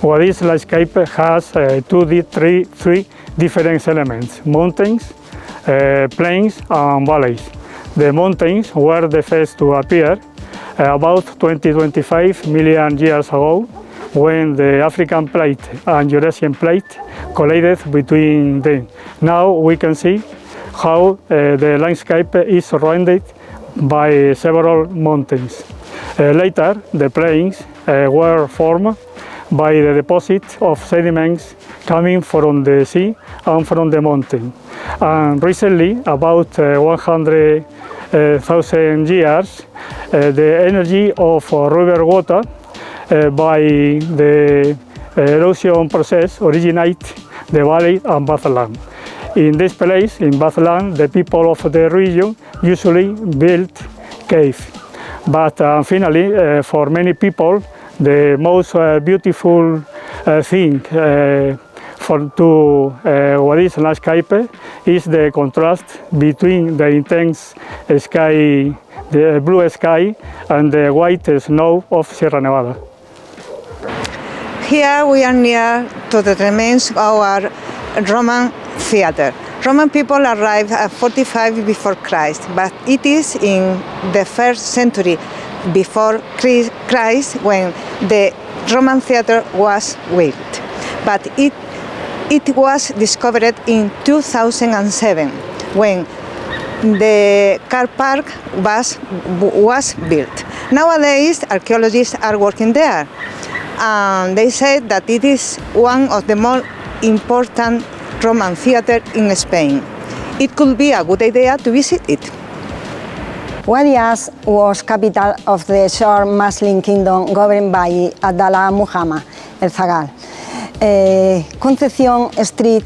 Guadix landscape has three different elements: mountains, plains, and valleys. The mountains were the first to appear about 20-25 million years ago, when the African plate and Eurasian plate collided between them. Now we can see how the landscape is surrounded by several mountains. Later, the plains were formed by the deposit of sediments coming from the sea and from the mountain. And recently, about 100,000 years, the energy of river water by the erosion process originate the valley and bathland. In this place, in bathland, the people of the region usually built caves. But finally, for many people, the most beautiful thing to Guadix landscape is the contrast between the intense sky, the blue sky, and the white snow of Sierra Nevada. Here we are near to the remains of our Roman theater. Roman people arrived at 45 before Christ, but it is in the 1st century before Christ when the Roman theater was built. But it was discovered in 2007 when the car park was built. Nowadays, archaeologists are working there, and they said that it is one of the more important Roman theater in Spain. It could be a good idea to visit it. Guadix was capital of the short Muslim kingdom governed by Abdallah Muhammad el Zagal. Concepcion Street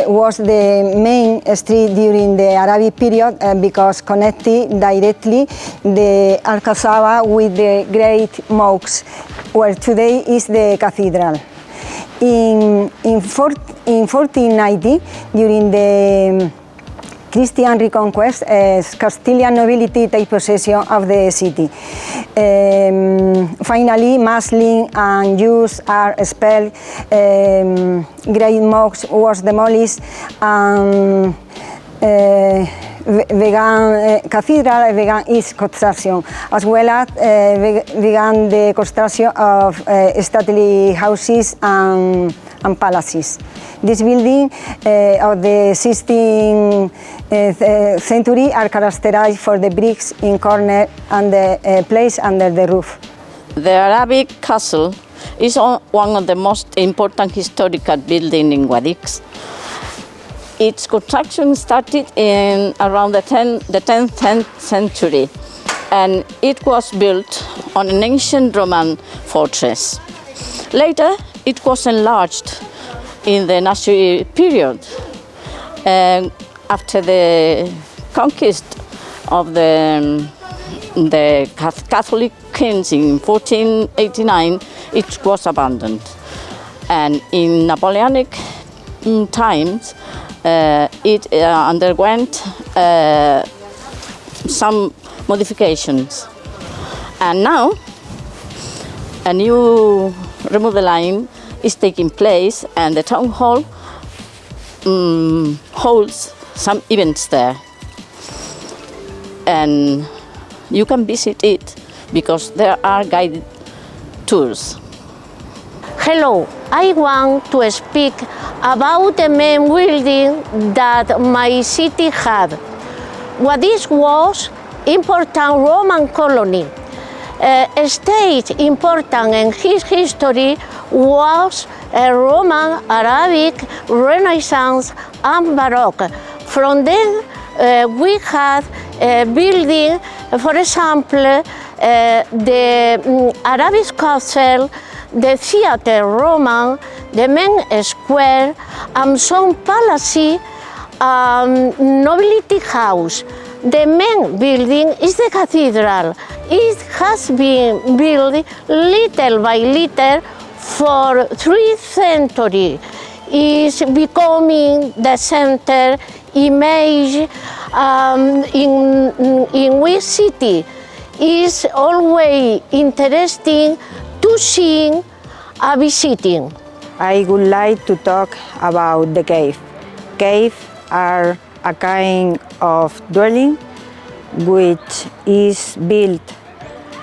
was the main street during the Arabic period because connected directly the Alcazaba with the Great Mosque, where today is the cathedral. In 1490, during the Christian reconquest, Castilian nobility take possession of the city. Finally, Muslims and Jews are expelled, Great Mosque was demolished, and cathedral began its construction, as well as began the construction of stately houses and palaces. This building of the 16th century are characterized for the bricks in corner and the place under the roof. The Arabic castle is one of the most important historical buildings in Guadix. Its construction started in around the 10th century, and it was built on an ancient Roman fortress. Later, it was enlarged in the Nazi period. After the conquest of the Catholic kings in 1489, it was abandoned. And in Napoleonic times, it underwent some modifications. And now, a new remodeling is taking place, and the town hall holds some events there. And you can visit it because there are guided tours. Hello, I want to speak about the main building that my city had. Guadix was important Roman colony. A stage important in his history was Roman, Arabic, Renaissance, and Baroque. From then, we had a building, for example, the Arabic castle, the theater Roman, the main square, and some palaces, nobility house. The main building is the cathedral. It has been built little by little for 3 centuries. It's becoming the center image in which city. It's always interesting to see visiting? I would like to talk about the cave. Caves are a kind of dwelling which is built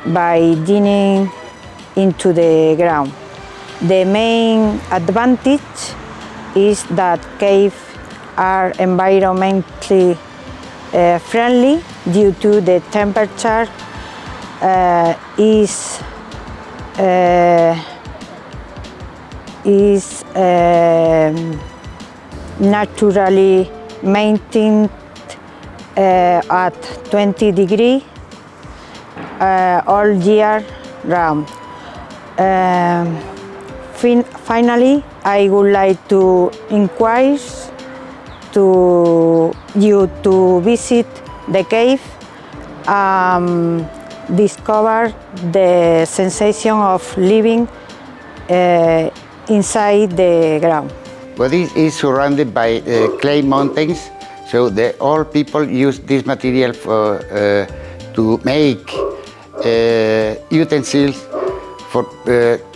by digging into the ground. The main advantage is that caves are environmentally friendly due to the temperature is naturally maintained at 20 degrees all year round. Finally, I would like to encourage you to visit the cave, discover the sensation of living inside the ground. Guadix is surrounded by clay mountains, so all people use this material to make utensils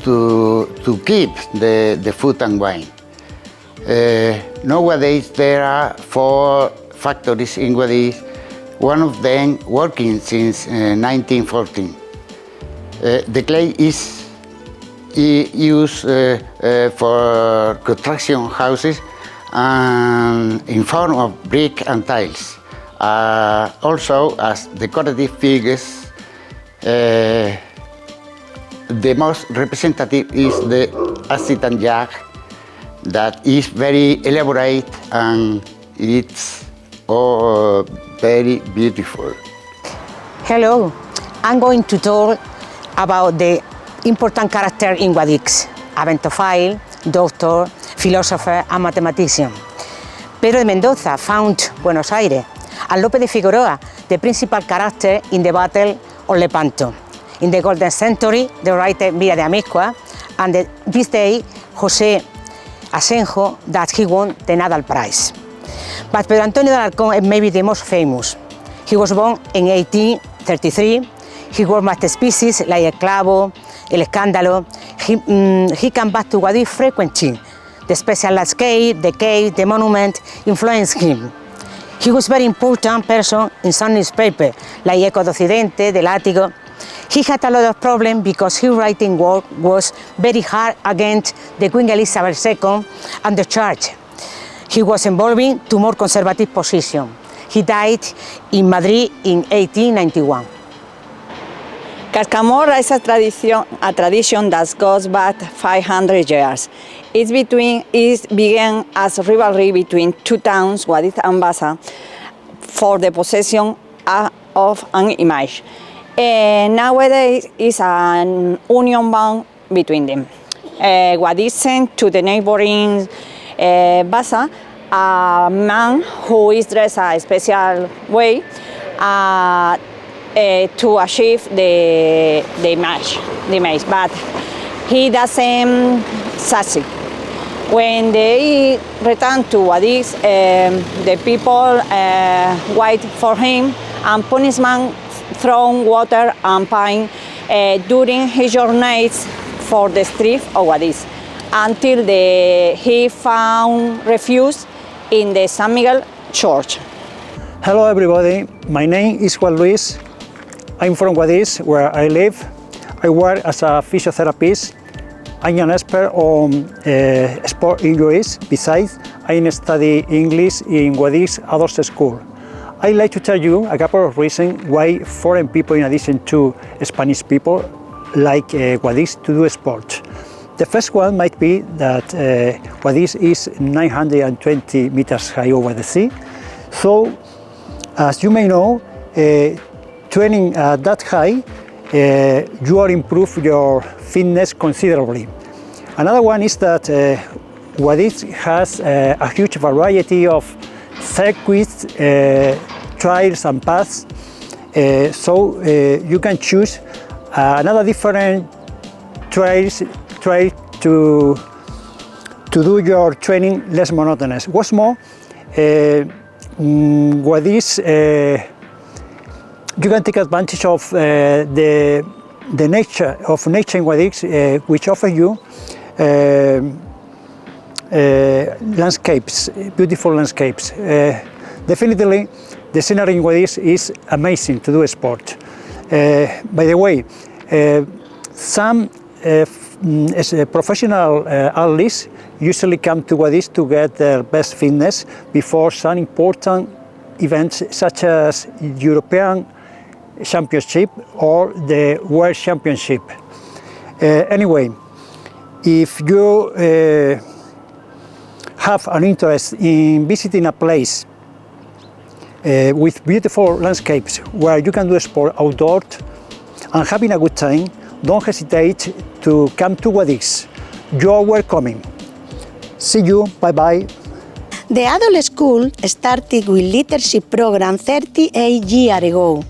to keep the food and wine. Nowadays there are 4 factories in Guadix, one of them working since 1914. The clay is used for construction houses and in form of brick and tiles. Also as decorative figures. The most representative is the Assitan jug that is very elaborate and it's very beautiful. Hello, I'm going to talk about the important character in Guadix, a bentophile, doctor, philosopher and mathematician. Pedro de Mendoza found Buenos Aires, and Lope de Figueroa, the principal character in the Battle of Lepanto. In the Golden Century, the writer Villa de Amezcua, and this day, José Asenjo, that he won the Nadal Prize. But Pedro Antonio de Alarcón is maybe the most famous. He was born in 1833. He worked master species like El Clavo, El Escándalo. He came back to Guadix frequently. The special landscape, the cave, the monument influenced him. He was a very important person in some newspapers, like Eco de Occidente, Del Ático. He had a lot of problems because his writing work was very hard against the Queen Elizabeth II and the Church. He was involving to more conservative position. He died in Madrid in 1891. Cascamorra is a tradition that goes back 500 years. It began as a rivalry between 2 towns, Guadix and Baza, for the possession of an image. Nowadays, it's an union bond between them. Guadix sent to the neighboring Baza a man who is dressed a special way to achieve the image, but he doesn't succeed. When they return to Guadix, the people wait for him and punishment thrown water and pine during his journeys for the streets of Guadix until he found refuge in the San Miguel Church. Hello everybody, my name is Juan Luis. I'm from Guadix, where I live. I work as a physiotherapist. I'm an expert on sport injuries. Besides, I study English in Guadix Adult School. I'd like to tell you a couple of reasons why foreign people, in addition to Spanish people, like Guadix to do sport. The first one might be that Guadix is 920 meters high over the sea. So, as you may know, training at that high, you will improve your fitness considerably. Another one is that Guadix has a huge variety of circuits, trails and paths, so you can choose another different trail to do your training less monotonous. What's more, Guadix, you can take advantage of the nature in Guadix, which offers you landscapes, beautiful landscapes. Definitely, the scenery in Guadix is amazing to do sport. By the way, some professional athletes usually come to Guadix to get their best fitness before some important events such as European Championship or the World Championship. Anyway, if you have an interest in visiting a place with beautiful landscapes where you can do sport outdoors and having a good time, don't hesitate to come to Guadix. You are welcome. See you, bye-bye. The adult school started with leadership program 38 years ago.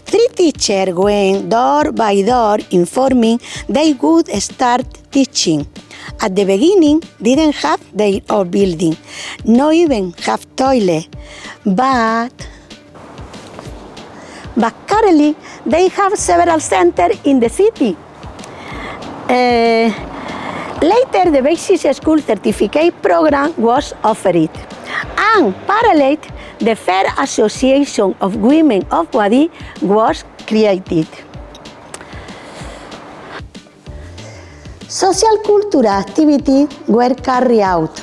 3 teachers went door by door informing they would start teaching. At the beginning, didn't have their own building, not even have toilet, but currently they have several centers in the city. Later, the basic school certificate program was offered, and parallel, the Fair Association of Women of Guadix was created. Social cultural activities were carried out.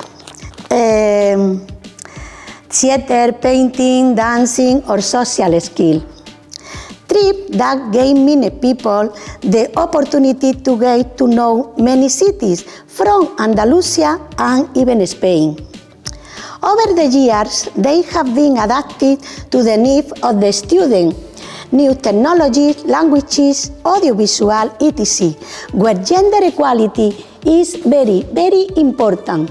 Theater, painting, dancing, or social skill. Trip that gave many people the opportunity to get to know many cities from Andalusia and even Spain. Over the years, they have been adapted to the needs of the student, new technologies, languages, audiovisual, etc., where gender equality is very, very important.